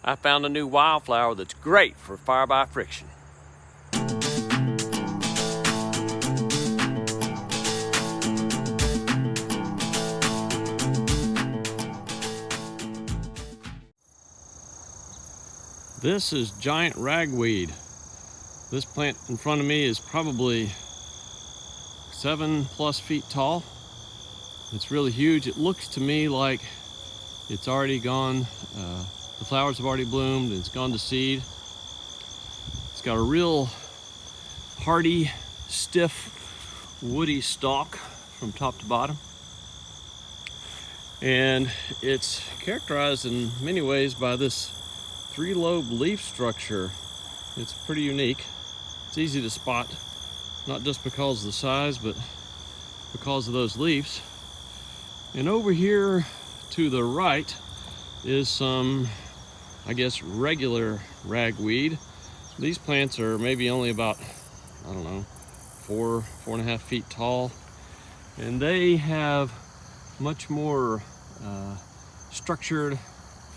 I found a new wildflower that's great for fire by friction. This is giant ragweed. This plant in front of me is probably 7+ feet tall. It's really huge. It looks to me like it's already gone, the flowers have already bloomed and it's gone to seed. It's got a real hearty, stiff, woody stalk from top to bottom. And it's characterized in many ways by this 3-lobe leaf structure. It's pretty unique. It's easy to spot, not just because of the size, but because of those leaves. And over here to the right is some, I guess, regular ragweed. These plants are maybe only about, I don't know, 4.5 feet tall. And they have much more structured,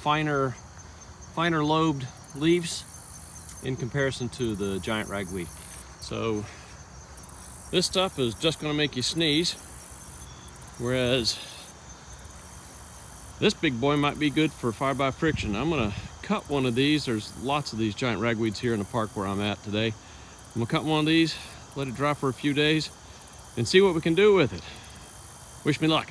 finer lobed leaves in comparison to the giant ragweed. So this stuff is just going to make you sneeze, whereas this big boy might be good for fire by friction. I'm going to cut one of these. There's lots of these giant ragweeds here in the park where I'm at today. I'm going to cut one of these, let it dry for a few days, and see what we can do with it. Wish me luck.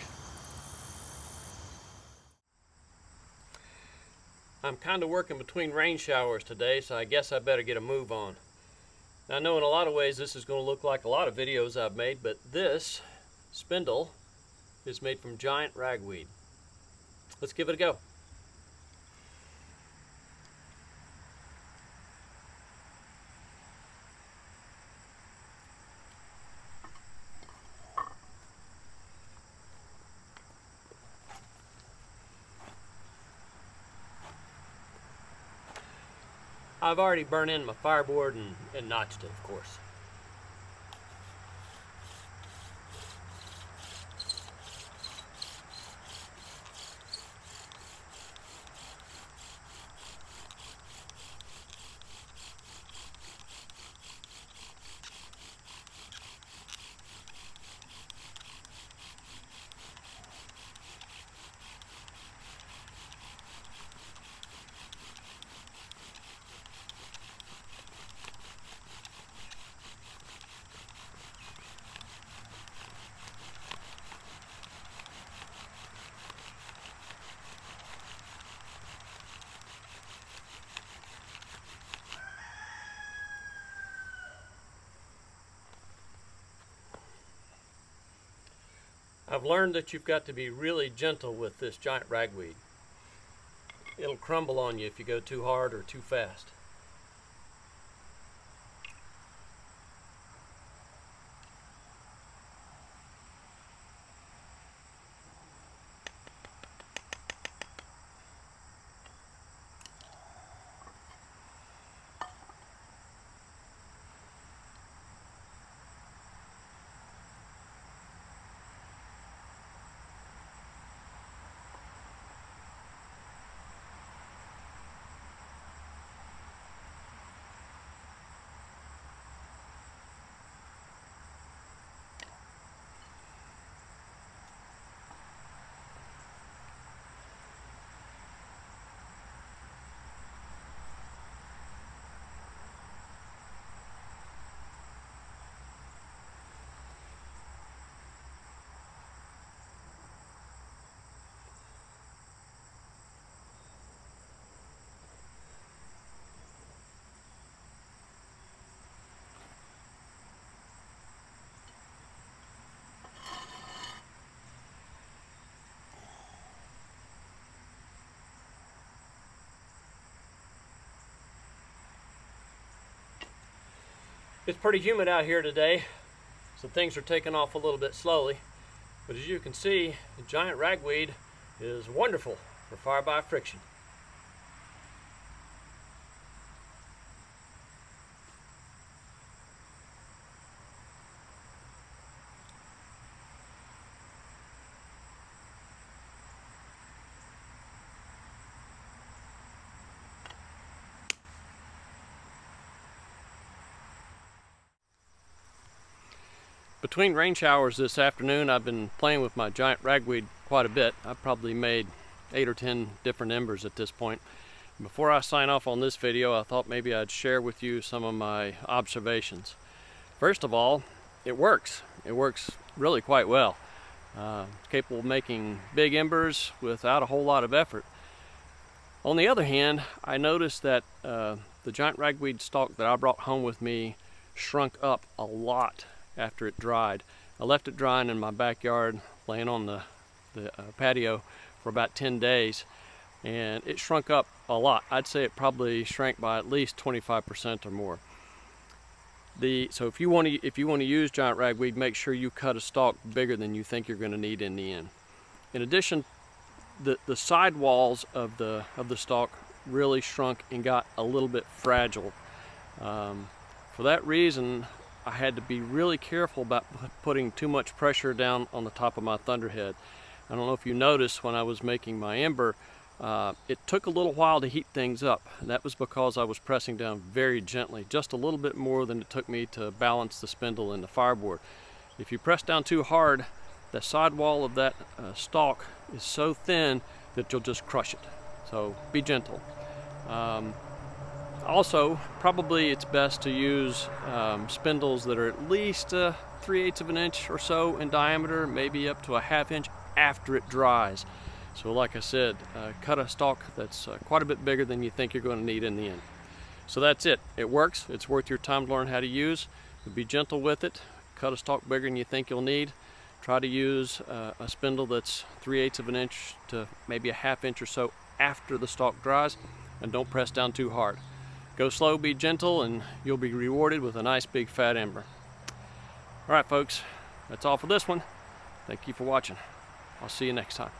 I'm kind of working between rain showers today, so I guess I better get a move on. Now, I know in a lot of ways this is going to look like a lot of videos I've made, but this spindle is made from giant ragweed. Let's give it a go. I've already burned in my fireboard and notched it, of course. I've learned that you've got to be really gentle with this giant ragweed. It'll crumble on you if you go too hard or too fast. It's pretty humid out here today, so things are taking off a little bit slowly. But as you can see, the giant ragweed is wonderful for fire by friction. Between rain showers this afternoon, I've been playing with my giant ragweed quite a bit. I've probably made 8 or 10 different embers at this point. Before I sign off on this video, I thought maybe I'd share with you some of my observations. First of all, it works. It works really quite well. It's capable of making big embers without a whole lot of effort. On the other hand, I noticed that the giant ragweed stalk that I brought home with me shrunk up a lot after it dried. I left it drying in my backyard, laying on the patio for about 10 days, and it shrunk up a lot. I'd say it probably shrank by at least 25% or more. So if you want to use giant ragweed, make sure you cut a stalk bigger than you think you're going to need in the end. In addition, the side walls of the stalk really shrunk and got a little bit fragile. For that reason, I had to be really careful about putting too much pressure down on the top of my thunderhead. I don't know if you noticed when I was making my ember, it took a little while to heat things up, and that was because I was pressing down very gently, just a little bit more than it took me to balance the spindle and the fireboard. If you press down too hard, the side wall of that stalk is so thin that you'll just crush it. So be gentle. Also, probably it's best to use spindles that are at least 3/8 of an inch or so in diameter, maybe up to a 1/2 inch after it dries. So like I said, cut a stalk that's quite a bit bigger than you think you're going to need in the end. So that's it. It works. It's worth your time to learn how to use. But be gentle with it. Cut a stalk bigger than you think you'll need. Try to use a spindle that's 3/8 of an inch to maybe a 1/2 inch or so after the stalk dries, and don't press down too hard. Go slow, be gentle, and you'll be rewarded with a nice big fat ember. All right, folks, that's all for this one. Thank you for watching. I'll see you next time.